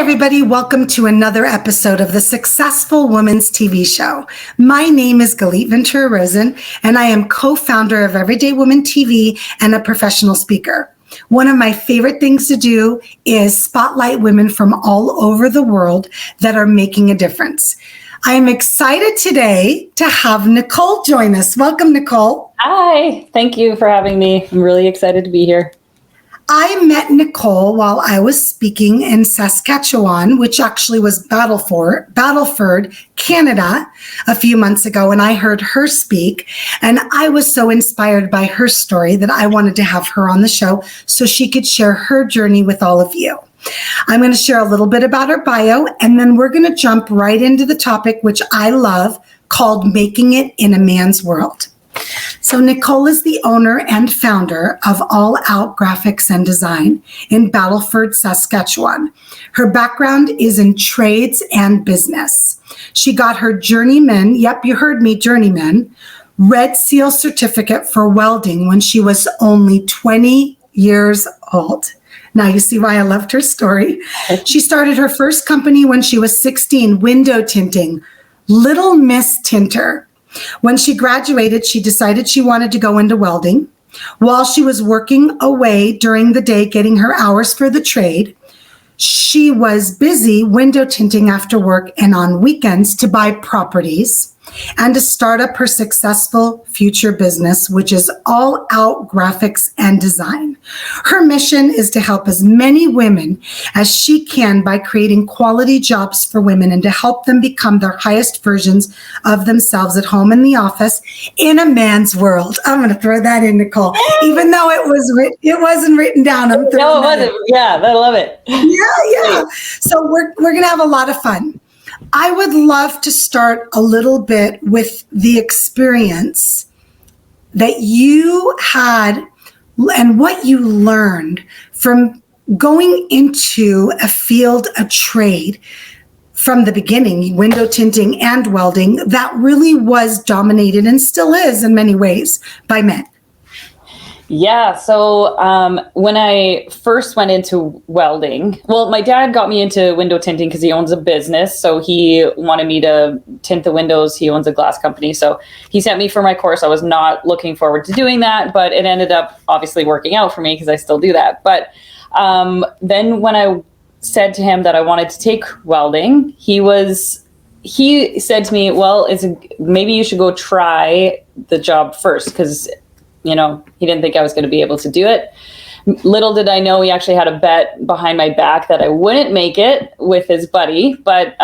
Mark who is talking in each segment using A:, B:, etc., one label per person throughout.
A: everybody. Welcome to another episode of the Successful Women's TV show. My name is Galit Ventura-Rozen, and I am co-founder of Everyday Woman TV and a professional speaker. One of my favorite things to do is spotlight women from all over the world that are making a difference. I am excited today to have Nicole join us. Welcome, Nicole.
B: Hi, thank you for having me. I'm really excited to be here.
A: I met Nicole while I was speaking in Saskatchewan, which actually was Battleford, Canada, a few months ago, and I heard her speak, and I was so inspired by her story that I wanted to have her on the show so she could share her journey with all of you. I'm going to share a little bit about her bio, and then we're going to jump right into the topic, which I love, called Making It in a Man's World. So Nicole is the owner and founder of All Out Graphics and Design in Battleford, Saskatchewan. Her background is in trades and business. She got her journeyman, yep, you heard me, journeyman, Red Seal certificate for welding when she was only 20 years old. Now you see why I loved her story. She started her first company when she was 16, window tinting, Little Miss Tinter. When she graduated, she decided she wanted to go into welding. While she was working away during the day, getting her hours for the trade, she was busy window tinting after work and on weekends to buy properties and to start up her successful future business, which is All Out Graphics and Design. Her mission is to help as many women as she can by creating quality jobs for women and to help them become their highest versions of themselves at home and the office in a man's world. I'm going to throw that in, Nicole, even though it wasn't written down.
B: No, it wasn't. Yeah, I love it.
A: Yeah. So we're going to have a lot of fun. I would love to start a little bit with the experience that you had and what you learned from going into a field, a trade from the beginning, window tinting and welding, that really was dominated and still is in many ways by men.
B: Yeah, so when I first went into welding, well, my dad got me into window tinting because he owns a business. So he wanted me to tint the windows. He owns a glass company. So he sent me for my course. I was not looking forward to doing that, but it ended up obviously working out for me because I still do that. But then when I said to him that I wanted to take welding, he said to me, well, maybe you should go try the job first because he didn't think I was going to be able to do it. Little did I know he actually had a bet behind my back that I wouldn't make it with his buddy. But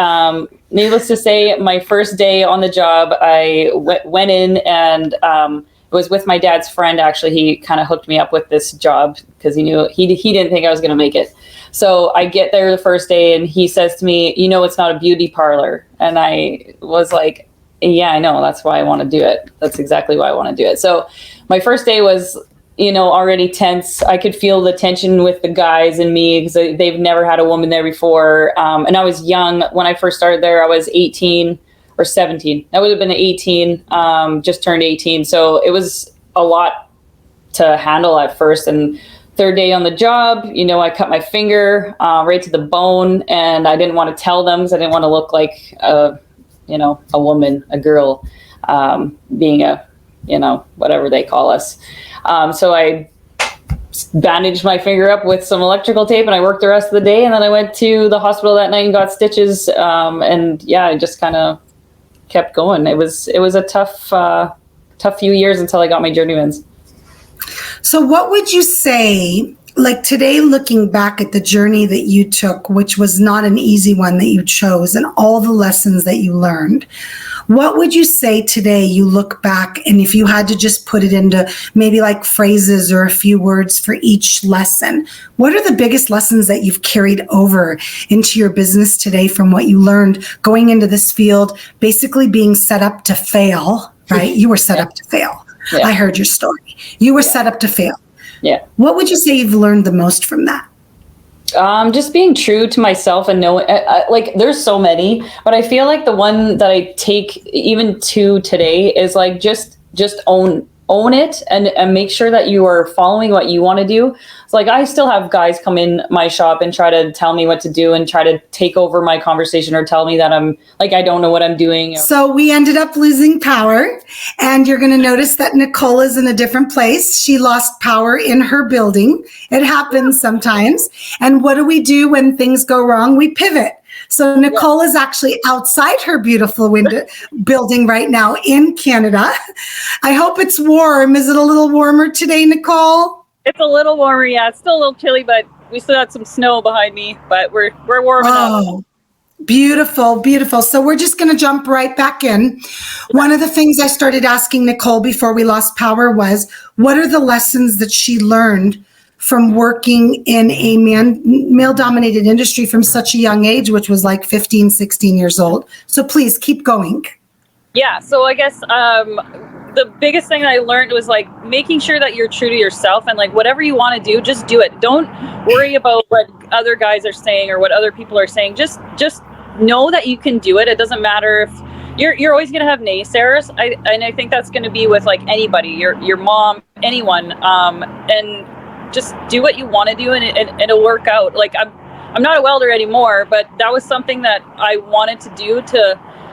B: needless to say, my first day on the job, I went in and it was with my dad's friend. Actually, he kind of hooked me up with this job because he knew he didn't think I was going to make it. So I get there the first day and he says to me, it's not a beauty parlor. And I was like, yeah, I know. That's why I want to do it. That's exactly why I want to do it. So my first day was, already tense. I could feel the tension with the guys and me because they've never had a woman there before. And I was young. When I first started there, I was 18 or 17. That would have been 18, just turned 18. So it was a lot to handle at first. And third day on the job, I cut my finger right to the bone. And I didn't want to tell them because I didn't want to look like a woman, a girl, being whatever they call us. So I bandaged my finger up with some electrical tape and I worked the rest of the day. And then I went to the hospital that night and got stitches. I just kind of kept going. It was a tough few years until I got my journeyman's.
A: So what would you say, like today, looking back at the journey that you took, which was not an easy one that you chose, and all the lessons that you learned, what would you say today you look back, and if you had to just put it into maybe like phrases or a few words for each lesson, what are the biggest lessons that you've carried over into your business today from what you learned going into this field, basically being set up to fail, right? You were set up to fail. Yeah. I heard your story. You were set up to fail.
B: Yeah.
A: What would you say you've learned the most from that?
B: Just being true to myself and knowing, like, there's so many, but I feel like the one that I take even to today is like, just own own it and make sure that you are following what you want to do. So like I still have guys come in my shop and try to tell me what to do and try to take over my conversation or tell me that I'm like, I don't know what I'm doing.
A: So we ended up losing power, and you're going to notice that Nicole is in a different place. She lost power in her building. It happens sometimes. And what do we do when things go wrong? We pivot. So Nicole is actually outside her beautiful building right now in Canada. I hope it's warm. Is it a little warmer today, Nicole?
C: It's a little warmer, yeah. It's still a little chilly, but we still got some snow behind me, but we're warm enough.
A: Beautiful, beautiful. So we're just going to jump right back in. One of the things I started asking Nicole before we lost power was, what are the lessons that she learned from working in a male-dominated industry from such a young age, which was like 15, 16 years old. So please keep going.
C: Yeah, so I guess the biggest thing I learned was like making sure that you're true to yourself, and like whatever you want to do, just do it. Don't worry about what other guys are saying or what other people are saying. Just know that you can do it. It doesn't matter if you're always going to have naysayers. I think that's going to be with like anybody, your mom, anyone, and just do what you want to do, and it'll work out. Like I'm not a welder anymore, but that was something that I wanted to do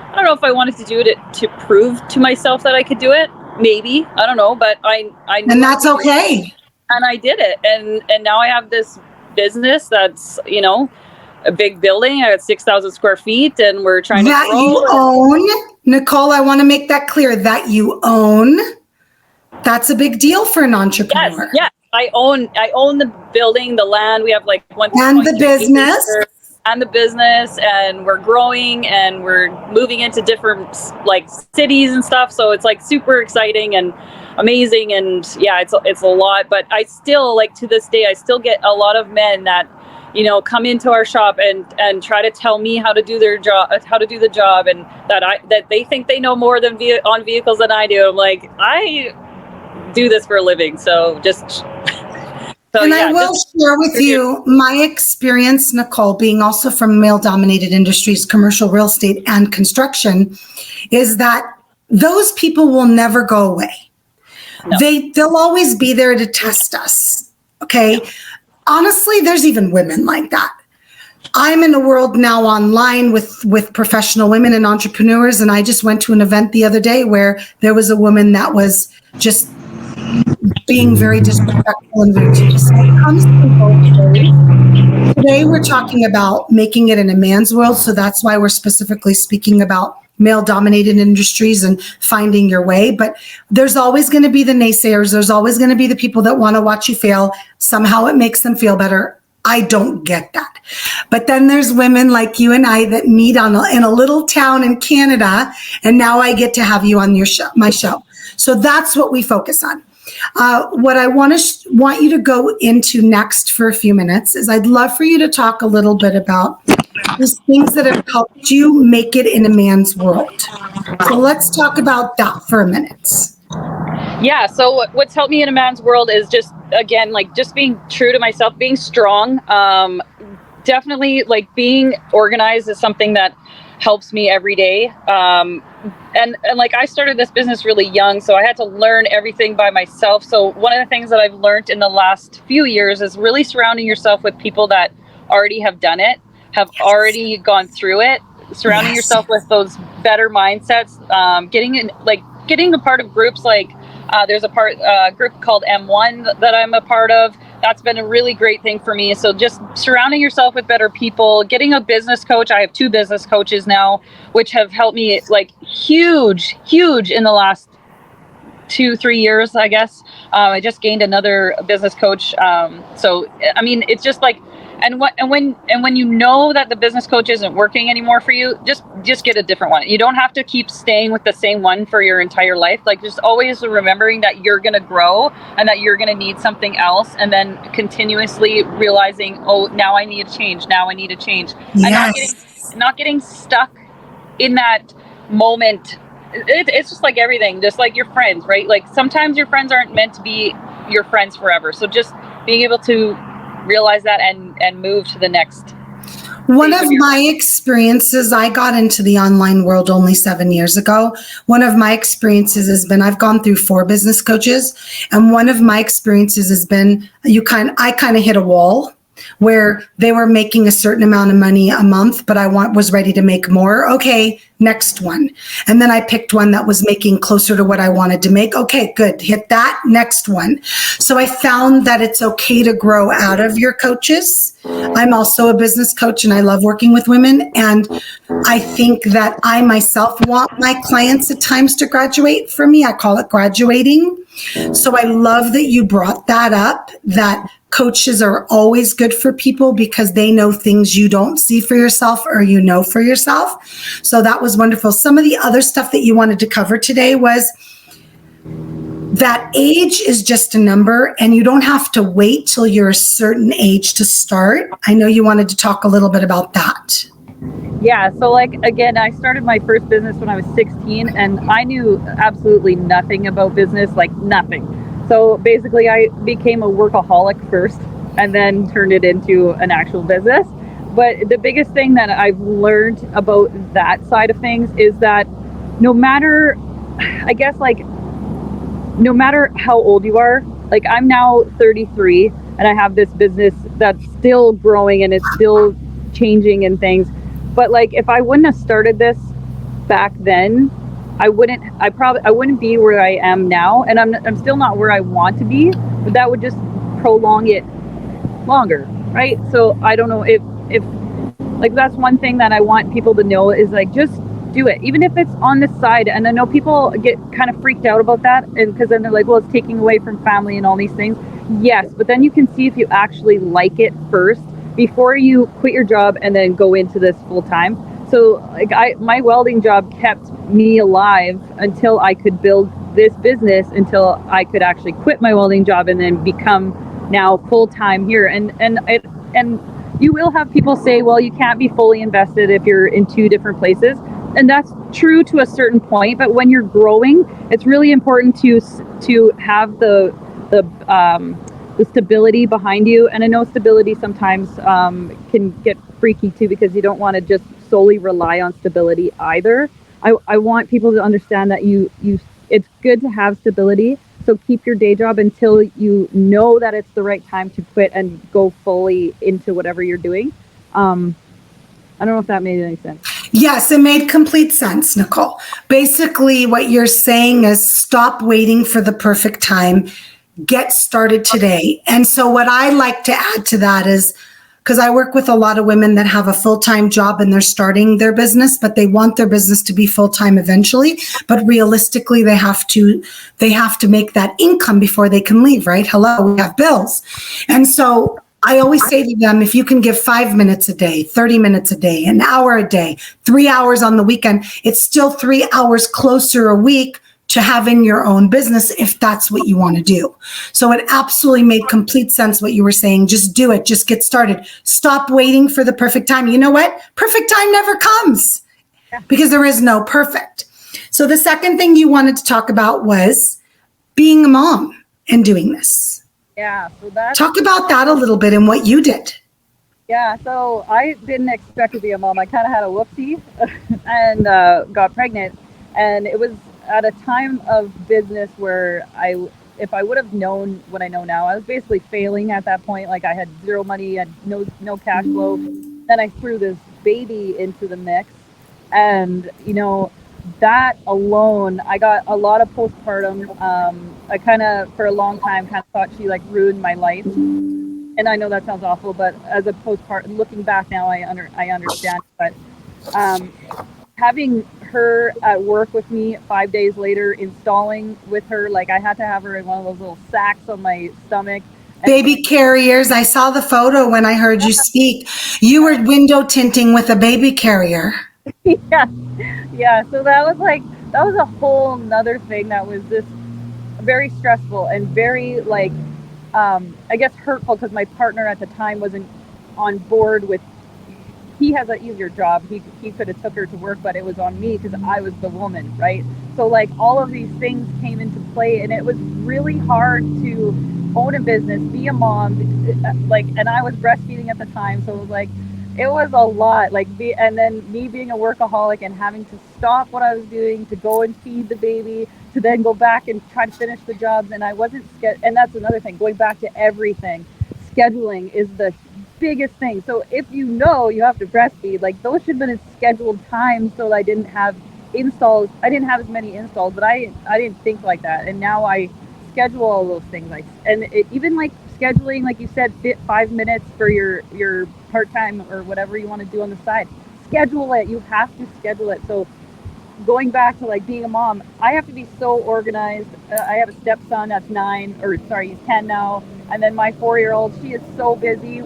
C: I don't know if I wanted to do it to prove to myself that I could do it. Maybe, I don't know, but I knew.
A: And that's okay.
C: And I did it. And now I have this business that's, a big building. I got 6,000 square feet, and we're trying to grow.
A: You own, Nicole, I want to make that clear, that you own. That's a big deal for an entrepreneur.
C: Yes. I own the building, the land. We have like
A: and the business.
C: And the business, and we're growing, and we're moving into different like cities and stuff. So it's like super exciting and amazing, and yeah, it's a lot. But I still, like, to this day, I still get a lot of men that come into our shop and try to tell me how to do their job, how to do the job, and that they think they know more than on vehicles than I do. I'm like, I do this for a living, so just.
A: And I will share with you my experience, Nicole, being also from male-dominated industries, commercial real estate and construction, is that those people will never go away. No. They'll always be there to test us, okay? Yeah. Honestly, there's even women like that. I'm in a world now online with professional women and entrepreneurs, and I just went to an event the other day where there was a woman that was just being very disrespectful and rude to you. So it comes from both ways. Today we're talking about making it in a man's world, so that's why we're specifically speaking about male-dominated industries and finding your way. But there's always going to be the naysayers. There's always going to be the people that want to watch you fail. Somehow it makes them feel better. I don't get that. But then there's women like you and I that meet in a little town in Canada, and now I get to have you on my show. So that's what we focus on. What I want you to go into next for a few minutes is I'd love for you to talk a little bit about these things that have helped you make it in a man's world. So let's talk about that for a minute.
C: Yeah, so what's helped me in a man's world is just, again, like just being true to myself, being strong. Definitely, like, being organized is something that helps me every day. And like, I started this business really young, so I had to learn everything by myself. So one of the things that I've learned in the last few years is really surrounding yourself with people that already have done it, have already gone through it, surrounding yourself with those better mindsets, getting a part of groups like there's a group called M1 that I'm a part of. That's been a really great thing for me. So just surrounding yourself with better people, getting a business coach. I have 2 business coaches now, which have helped me like huge in the last 2-3 years, I guess. I just gained another business coach. So, I mean, it's just like, and when you know that the business coach isn't working anymore for you, just get a different one. You don't have to keep staying with the same one for your entire life. Like, just always remembering that you're going to grow and that you're going to need something else, and then continuously realizing, oh, now I need a change. Now I need a change.
A: Yes.
C: And not getting stuck in that moment. It's just like everything, just like your friends, right? Like, sometimes your friends aren't meant to be your friends forever. So just being able to realize that and move to the next.
A: One of my experiences, I got into the online world only 7 years ago. One of my experiences has been, I've gone through 4 business coaches, and one of my experiences has been, I kind of hit a wall where they were making a certain amount of money a month, but was ready to make more. Okay, next one. And then I picked one that was making closer to what I wanted to make. Okay, good. Hit that. Next one. So I found that it's okay to grow out of your coaches. I'm also a business coach and I love working with women. And I think that I myself want my clients at times to graduate for me. I call it graduating. So I love that you brought that up, that coaches are always good for people because they know things you don't see for yourself or you know for yourself. So that was wonderful. Some of the other stuff that you wanted to cover today was that age is just a number and you don't have to wait till you're a certain age to start. I know you wanted to talk a little bit about that.
C: Yeah, so like, again, I started my first business when I was 16 and I knew absolutely nothing about business, like nothing. So basically I became a workaholic first and then turned it into an actual business. But the biggest thing that I've learned about that side of things is that no matter, I guess, like, no matter how old you are, like I'm now 33 and I have this business that's still growing and it's still changing and things. But like, if I wouldn't have started this back then, I wouldn't be where I am now. And I'm still not where I want to be, but that would just prolong it longer. Right. So I don't know if like, that's one thing that I want people to know is like, just do it, even if it's on the side. And I know people get kind of freaked out about that, and because then they're like, well, it's taking away from family and all these things. Yes, but then you can see if you actually like it first before you quit your job and then go into this full time. So like my welding job kept me alive until I could build this business, until I could actually quit my welding job and then become now full time here. And you will have people say, well, you can't be fully invested if you're in 2 different places. And that's true to a certain point, but when you're growing, it's really important to have the stability behind you. And I know stability sometimes can get freaky too, because you don't want to just solely rely on stability either. I want people to understand that it's good to have stability. So keep your day job until you know that it's the right time to quit and go fully into whatever you're doing. I don't know if that made any sense.
A: Yes, it made complete sense, Nicole. Basically, what you're saying is stop waiting for the perfect time. Get started today. And so what I like to add to that is, because I work with a lot of women that have a full-time job and they're starting their business, but they want their business to be full-time eventually. But realistically, they have to make that income before they can leave, right? Hello, we have bills. And so I always say to them, if you can give 5 minutes a day, 30 minutes a day, an hour a day, 3 hours on the weekend, it's still 3 hours closer a week to having your own business if that's what you want to do. So it absolutely made complete sense what you were saying. Just do it. Just get started. Stop waiting for the perfect time. You know what? Perfect time never comes because there is no perfect. So the second thing you wanted to talk about was being a mom and doing this.
C: Yeah, so that's...
A: Talk about that a little bit and what you did.
C: Yeah, so I didn't expect to be a mom. I kind of had a whoopsie and got pregnant. And it was at a time of business where if I would have known what I know now, I was basically failing at that point. Like I had zero money, I had no cash flow. Then I threw this baby into the mix. And, you know, that alone, I got a lot of postpartum. I kind of, for a long time, kind of thought she like ruined my life. And I know that sounds awful, but as a postpartum, looking back now, I understand. But having her at work with me 5 days later, installing with her, like I had to have her in one of those little sacks on my stomach.
A: Baby carriers. I saw the photo when I heard you speak. You were window tinting with a baby carrier.
C: Yeah. So that was a whole nother thing that was just very stressful and very like, I guess hurtful, because my partner at the time wasn't on board with, he has an easier job. He could have took her to work, but it was on me because I was the woman, right? So like all of these things came into play, and it was really hard to own a business, be a mom, like, and I was breastfeeding at the time. So it was like, it was a lot. And then me being a workaholic and having to stop what I was doing to go and feed the baby, to then go back and try to finish the jobs. And I wasn't and that's another thing, going back to everything. Scheduling is the biggest thing. So if you know you have to breastfeed, like those should have been scheduled times so that I didn't have installs. I didn't have as many installs, but I didn't think like that. And now I schedule all those things. Even like scheduling, like you said, 5 minutes for your part-time or whatever you want to do on the side. Schedule it. You have to schedule it. So going back to like being a mom, I have to be so organized. I have a stepson that's 9, or sorry, he's 10 now, and then my 4-year-old. She is so busy.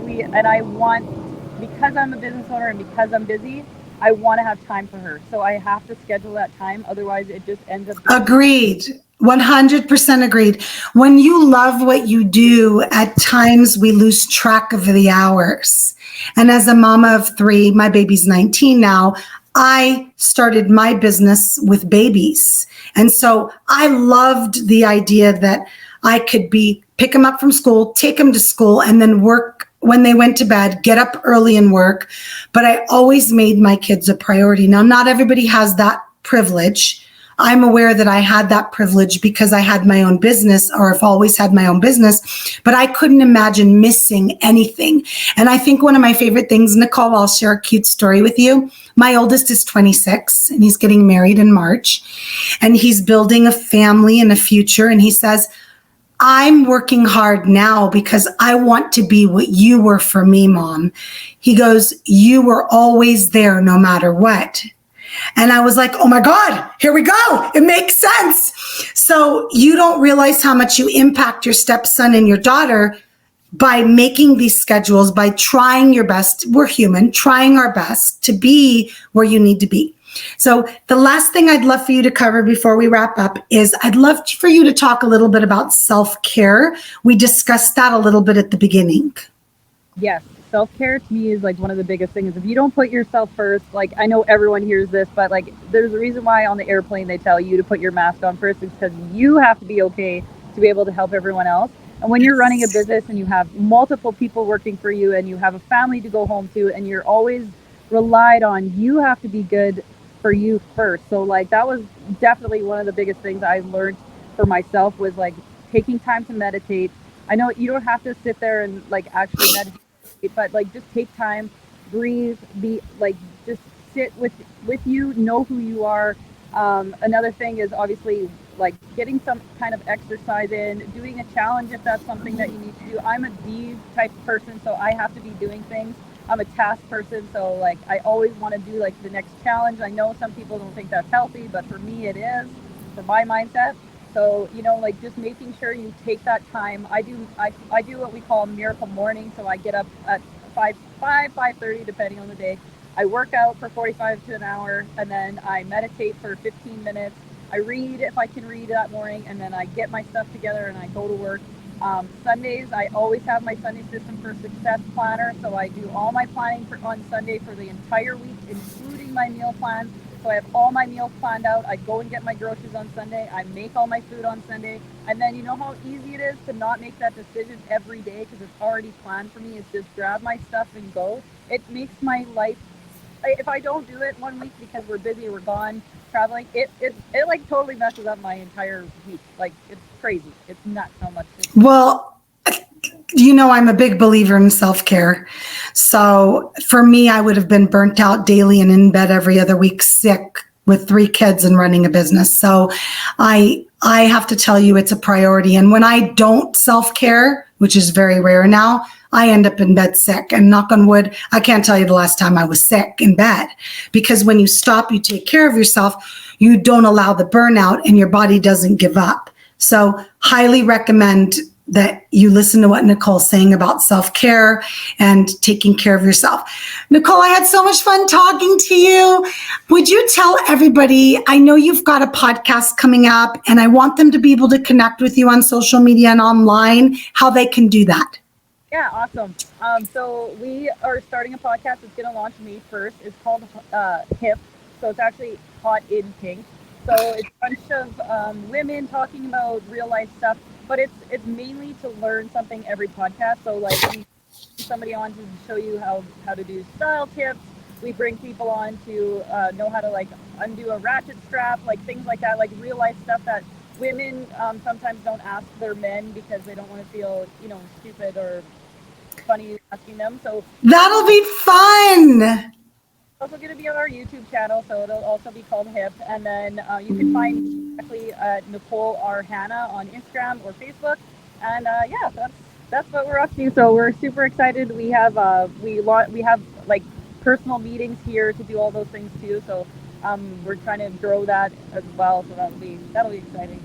C: Because I'm a business owner and because I'm busy, I want to have time for her. So I have to schedule that time. Otherwise, it just ends up.
A: Agreed. 100% agreed. When you love what you do, at times we lose track of the hours. And as a mama of 3, my baby's 19 now, I started my business with babies. And so I loved the idea that I could pick them up from school, take them to school, and then work when they went to bed, get up early and work. But I always made my kids a priority. Now, not everybody has that privilege. I'm aware that I had that privilege because I had my own business, or have always had my own business, but I couldn't imagine missing anything. And I think one of my favorite things, Nicole, I'll share a cute story with you. My oldest is 26 and he's getting married in March, and he's building a family and a future. And he says, I'm working hard now because I want to be what you were for me, Mom. He goes, you were always there no matter what. And I was like, oh my God, here we go. It makes sense. So you don't realize how much you impact your stepson and your daughter by making these schedules, by trying your best. We're human, trying our best to be where you need to be. So the last thing I'd love for you to cover before we wrap up is I'd love for you to talk a little bit about self-care. We discussed that a little bit at the beginning.
C: Yes. Self-care to me is like one of the biggest things. If you don't put yourself first, like I know everyone hears this, but like there's a reason why on the airplane they tell you to put your mask on first. It's because you have to be okay to be able to help everyone else. And when you're running a business and you have multiple people working for you and you have a family to go home to and you're always relied on, you have to be good for you first. So like that was definitely one of the biggest things I learned for myself, was like taking time to meditate. I know you don't have to sit there and like actually meditate, but like just take time, breathe, be like just sit with you, know who you are. Another thing is obviously like getting some kind of exercise in, doing a challenge if that's something that you need to do. I'm a D type person, so I have to be doing things. I'm a task person, so like I always want to do like the next challenge. I know some people don't think that's healthy, but for me it is, for my mindset. So, like just making sure you take that time. I do what we call a miracle morning. So I get up at 5:30, depending on the day. I work out for 45 to an hour, and then I meditate for 15 minutes. I read if I can read that morning, and then I get my stuff together and I go to work. Sundays, I always have my Sunday System for Success planner. So I do all my planning on Sunday for the entire week, including my meal plans. So I have all my meals planned out. I go and get my groceries on Sunday. I make all my food on Sunday. And then you know how easy it is to not make that decision every day because it's already planned for me. It's just grab my stuff and go. It makes my life, if I don't do it one week because we're busy or we're gone traveling, it like totally messes up my entire week. Like it's crazy. It's nuts how much.
A: Well, I'm a big believer in self-care. So for me, I would have been burnt out daily and in bed every other week, sick with 3 kids and running a business. So I have to tell you, it's a priority. And when I don't self-care, which is very rare now, I end up in bed sick. And knock on wood, I can't tell you the last time I was sick in bed. Because when you stop, you take care of yourself, you don't allow the burnout and your body doesn't give up. So highly recommend that you listen to what Nicole's saying about self-care and taking care of yourself. Nicole, I had so much fun talking to you. Would you tell everybody, I know you've got a podcast coming up and I want them to be able to connect with you on social media and online, how they can do that.
C: Yeah, awesome. So we are starting a podcast. It's going to launch May 1st. It's called HIP. So it's actually Hot in Pink. So it's a bunch of women talking about real life stuff, but it's mainly to learn something every podcast. So like somebody on to show you how to do style tips. We bring people on to know how to like undo a ratchet strap, like things like that, like real life stuff that women sometimes don't ask their men because they don't want to feel, stupid or funny asking them. So
A: That'll be fun.
C: it's also going to be on our YouTube channel, so it'll also be called HIP. And then you can find directly Nicole R. Hanna on Instagram or Facebook. And yeah, that's what we're up to. So we're super excited. We have we have like personal meetings here to do all those things too. So we're trying to grow that as well. So that'll be exciting.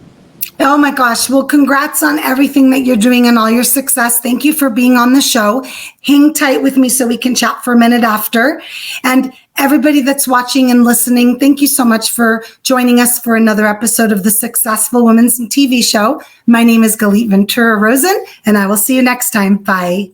A: Oh my gosh. Well, congrats on everything that you're doing and all your success. Thank you for being on the show. Hang tight with me so we can chat for a minute after. And everybody that's watching and listening, thank you so much for joining us for another episode of the Successful Women's TV Show. My name is Galit Ventura-Rozen, and I will see you next time. Bye.